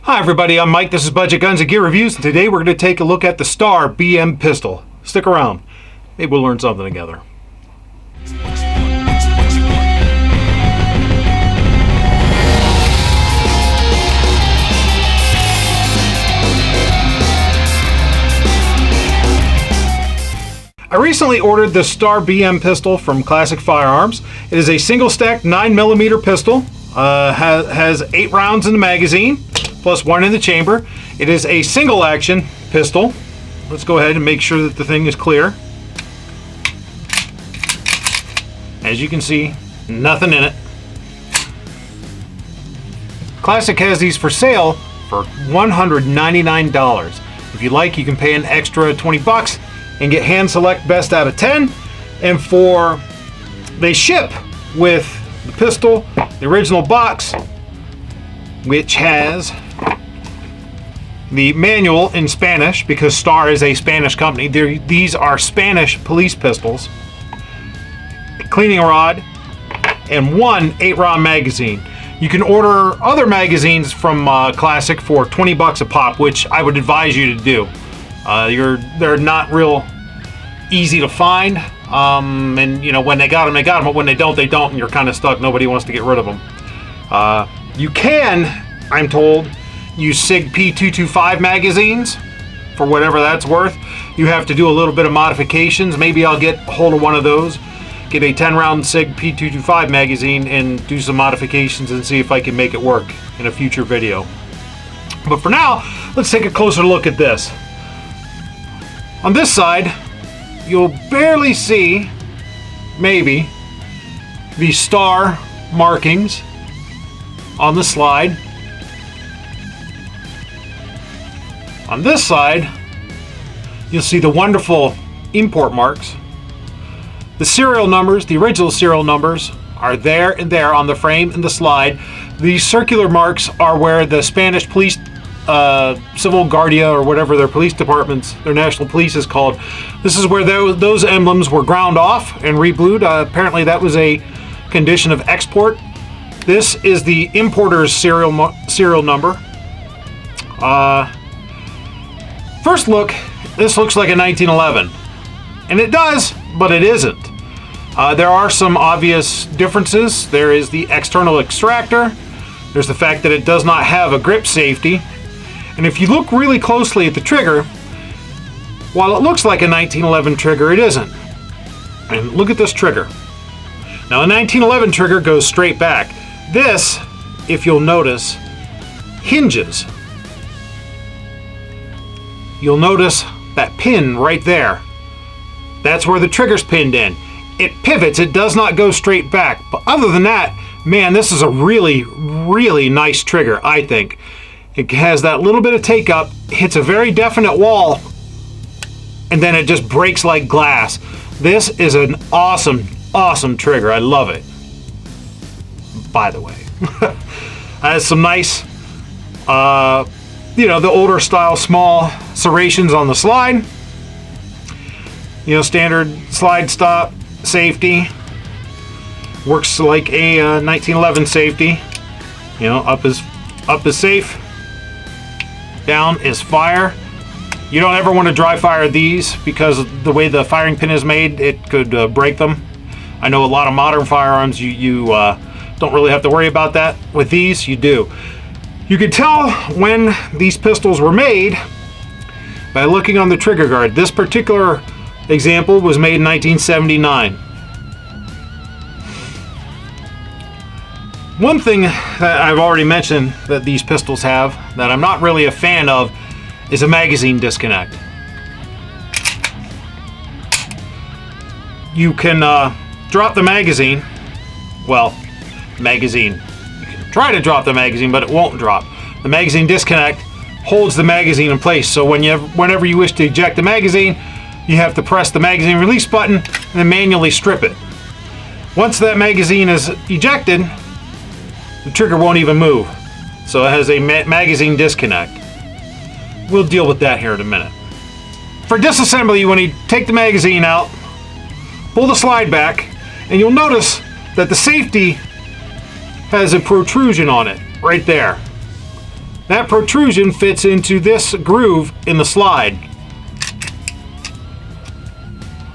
Hi everybody, I'm Mike. This is Budget Guns and Gear Reviews, and today we're going to take a look at the Star BM pistol. Stick around. Maybe we'll learn something together. I recently ordered the Star BM pistol from Classic Firearms. It is a single stack 9mm pistol. Has 8 rounds in the magazine, plus 1 in the chamber. It is a single action pistol. Let's go ahead and make sure that the thing is clear. As you can see, nothing in it. Classic has these for sale for $199. If you like, you can pay an extra 20 bucks and get hand select best out of 10. And they ship with the pistol, the original box, which has the manual in Spanish, because Star is a Spanish company. These are Spanish police pistols, a cleaning rod, and one 8-round magazine. You can order other magazines from Classic for 20 bucks a pop, which I would advise you to do. They're not real easy to find, and you know, when they got them, but when they don't, and you're kind of stuck. Nobody wants to get rid of them. You can, I'm told, use SIG P225 magazines for whatever that's worth. You have to do a little bit of modifications. Maybe I'll get a hold of one of those, get a 10-round SIG P225 magazine and do some modifications and see if I can make it work in a future video. But for now, let's take a closer look at this. On this side, you'll barely see, maybe, the Star markings on the slide. On this side, you'll see the wonderful import marks. The serial numbers, the original serial numbers, are there and there on the frame and the slide. These circular marks are where the Spanish police, Civil Guardia, or whatever their police departments, their national police is called. This is where those emblems were ground off and reblued. Apparently that was a condition of export. This is the importer's serial number. First look, this looks like a 1911. And it does, but it isn't. There are some obvious differences. There is the external extractor. There's the fact that it does not have a grip safety. And if you look really closely at the trigger, while it looks like a 1911 trigger, it isn't. And look at this trigger. Now, a 1911 trigger goes straight back. This, if you'll notice, hinges. You'll notice that pin right there. That's where the trigger's pinned in. It pivots, it does not go straight back. But other than that, man, this is a really, really nice trigger, I think. It has that little bit of take up, hits a very definite wall, and then it just breaks like glass. This is an awesome, awesome trigger. I love it. By the way, has some nice, the older style small serrations on the slide. Standard slide stop safety. Works like a 1911 safety. Up is safe, down is fire. You don't ever want to dry fire these because of the way the firing pin is made. It could break them. I know a lot of modern firearms you don't really have to worry about that. With these, you do. You can tell when these pistols were made by looking on the trigger guard. This particular example was made in 1979. One thing that I've already mentioned that these pistols have that I'm not really a fan of is a magazine disconnect. You can drop the magazine. Well, you can try to drop the magazine, but it won't drop. The magazine disconnect holds the magazine in place, so whenever you wish to eject the magazine, you have to press the magazine release button and then manually strip it. Once that magazine is ejected, the trigger won't even move, so it has a magazine disconnect. We'll deal with that here in a minute. For disassembly, you want to take the magazine out, pull the slide back, and you'll notice that the safety has a protrusion on it right there. That protrusion fits into this groove in the slide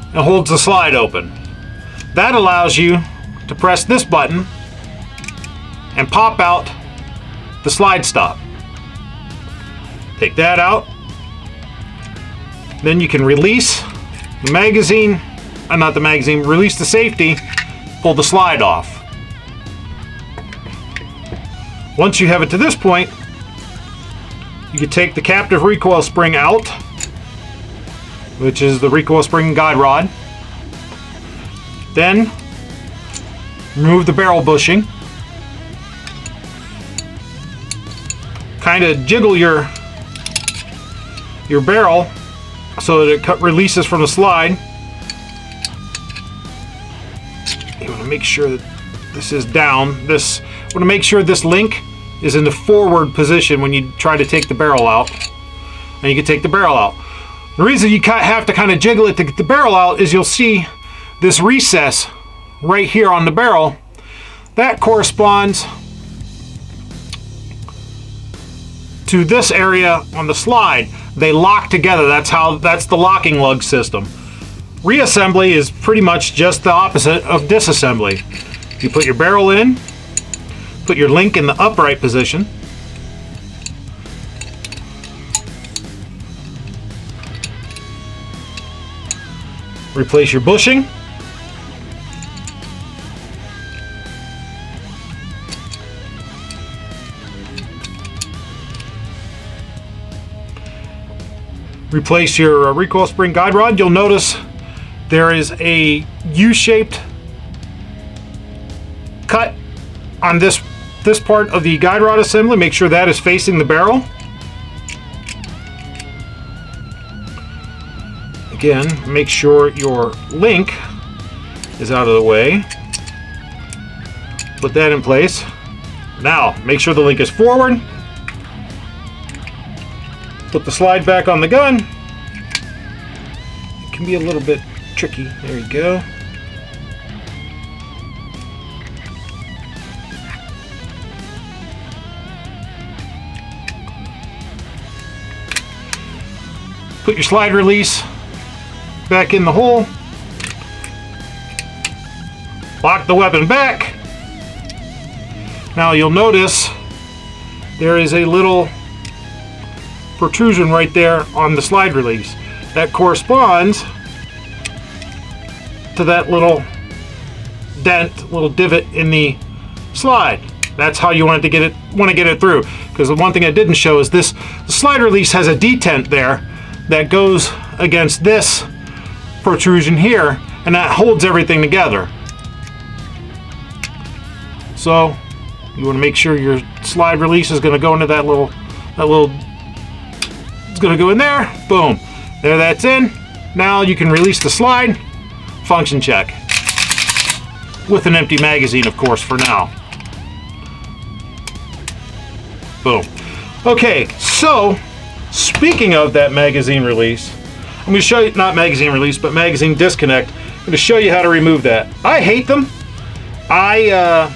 and holds the slide open. That allows you to press this button and pop out the slide stop. Take that out. Then you can release the magazine, release the safety, pull the slide off. Once you have it to this point, you can take the captive recoil spring out, which is the recoil spring guide rod. Then remove the barrel bushing. Kind of jiggle your barrel so that it releases from the slide. You want to make sure that this is down. Want to make sure this link is in the forward position when you try to take the barrel out. And you can take the barrel out. The reason you have to kind of jiggle it to get the barrel out is you'll see this recess right here on the barrel. That corresponds to this area on the slide. They lock together. That's the locking lug system. Reassembly is pretty much just the opposite of disassembly. You put your barrel in, put your link in the upright position, replace your bushing, replace your recoil spring guide rod. You'll notice there is a U-shaped cut on this part of the guide rod assembly. Make sure that is facing the barrel. Again, make sure your link is out of the way. Put that in place. Now, make sure the link is forward. Put the slide back on the gun. It can be a little bit tricky. There you go. Put your slide release back in the hole. Lock the weapon back. Now you'll notice there is a little protrusion right there on the slide release. That corresponds to that little dent, little divot in the slide. That's how you want to get it through. Because the one thing I didn't show is the slide release has a detent there that goes against this protrusion here, and that holds everything together. So you want to make sure your slide release is going to go into that little it's going to go in there. Boom. There, that's in. Now you can release the slide. Function check. With an empty magazine, of course, for now. Boom. Okay, so speaking of that magazine release, I'm going to show you, not magazine release, but magazine disconnect. I'm going to show you how to remove that. I hate them. I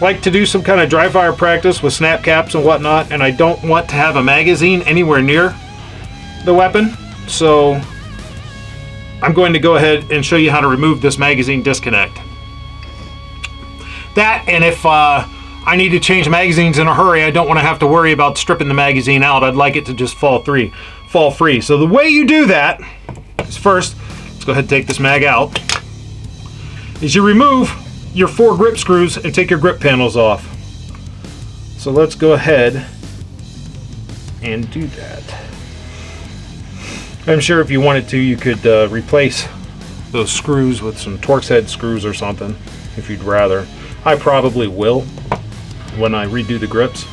like to do some kind of dry fire practice with snap caps and whatnot, and I don't want to have a magazine anywhere near the weapon, so I'm going to go ahead and show you how to remove this magazine disconnect. That, and if I need to change magazines in a hurry, I don't want to have to worry about stripping the magazine out. I'd like it to just fall free. So the way you do that is, first, let's go ahead and take this mag out, is you remove your 4 grip screws and take your grip panels off. So let's go ahead and do that. I'm sure if you wanted to, you could replace those screws with some Torx head screws or something, if you'd rather. I probably will when I redo the grips.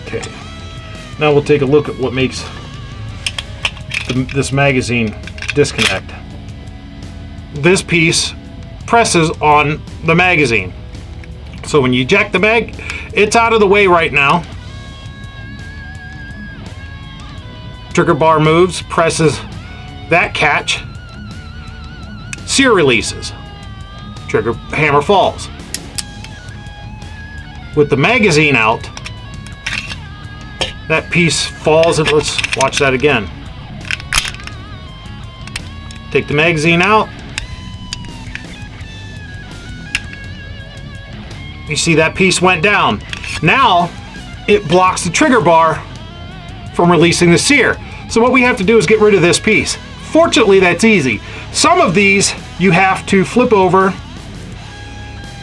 Okay, now we'll take a look at what makes this magazine disconnect. This piece presses on the magazine. So when you eject the mag, it's out of the way right now. Trigger bar moves, presses that catch, sear releases. Trigger hammer falls. With the magazine out, that piece falls, and let's watch that again. Take the magazine out. You see that piece went down. Now it blocks the trigger bar from releasing the sear. So what we have to do is get rid of this piece. Fortunately, that's easy. Some of these you have to flip over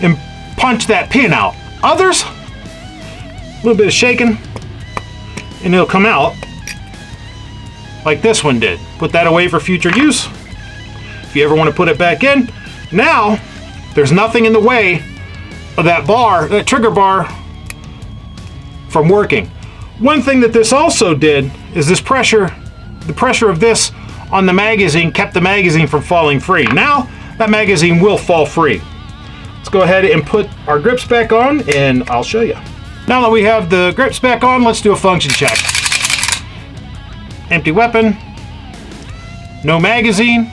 and punch that pin out. Others, a little bit of shaking and it'll come out like this one did. Put that away for future use. If you ever want to put it back in, now there's nothing in the way of that bar, that trigger bar, from working. One thing that this also did is this pressure, the pressure of this on the magazine kept the magazine from falling free. Now that magazine will fall free. Let's go ahead and put our grips back on and I'll show you. Now that we have the grips back on, let's do a function check. Empty weapon, no magazine,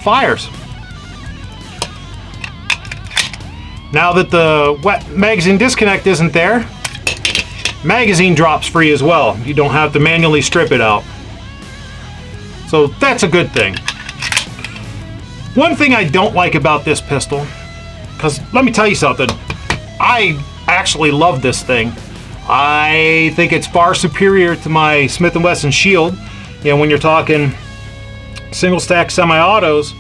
fires. Now that the wet magazine disconnect isn't there, magazine drops free as well. You don't have to manually strip it out. So that's a good thing. One thing I don't like about this pistol, because let me tell you something, I actually love this thing. I think it's far superior to my Smith & Wesson Shield. You know, when you're talking single stack semi-autos,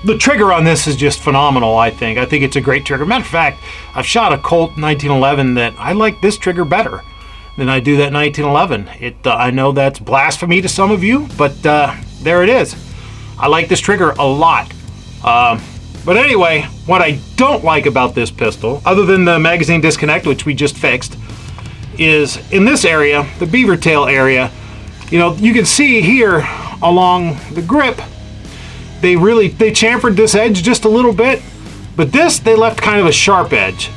the trigger on this is just phenomenal, I think. I think it's a great trigger. Matter of fact, I've shot a Colt 1911 that I like this trigger better than I do that 1911. I know that's blasphemy to some of you, but there it is. I like this trigger a lot. But anyway, what I don't like about this pistol, other than the magazine disconnect, which we just fixed, is in this area, the beaver tail area, you know, you can see here along the grip, they chamfered this edge just a little bit, but this, they left kind of a sharp edge.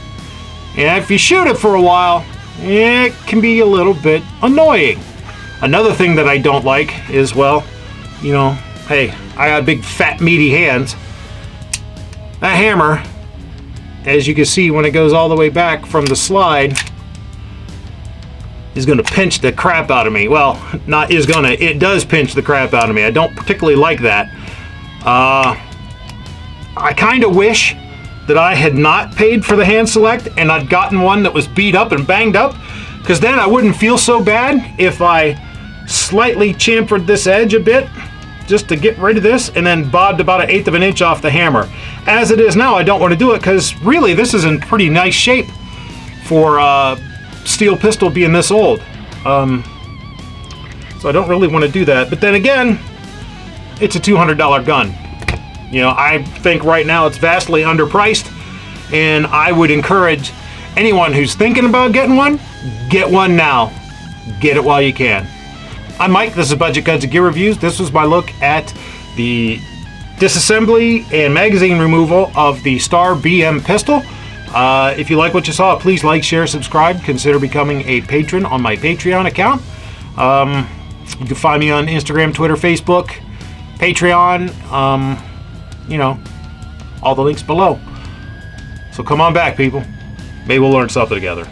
And if you shoot it for a while, it can be a little bit annoying. Another thing that I don't like is, well, you know, hey, I got big, fat, meaty hands. That hammer, as you can see when it goes all the way back from the slide, is going to pinch the crap out of me. Well, not is going to, it does pinch the crap out of me. I don't particularly like that. I kind of wish that I had not paid for the hand select and I'd gotten one that was beat up and banged up, because then I wouldn't feel so bad if I slightly chamfered this edge a bit just to get rid of this and then bobbed about 1/8 of an inch off the hammer. As it is now, I don't want to do it because really this is in pretty nice shape for a steel pistol being this old. So I don't really want to do that. But then again, it's a $200 gun. You know, I think right now it's vastly underpriced, and I would encourage anyone who's thinking about getting one, get one now. Get it while you can. I'm Mike, this is Budget Guns and Gear Reviews. This was my look at the disassembly and magazine removal of the Star BM pistol. If you like what you saw, please like, share, subscribe. Consider becoming a patron on my Patreon account. You can find me on Instagram, Twitter, Facebook, Patreon, you know, all the links below. So come on back, people. Maybe we'll learn something together.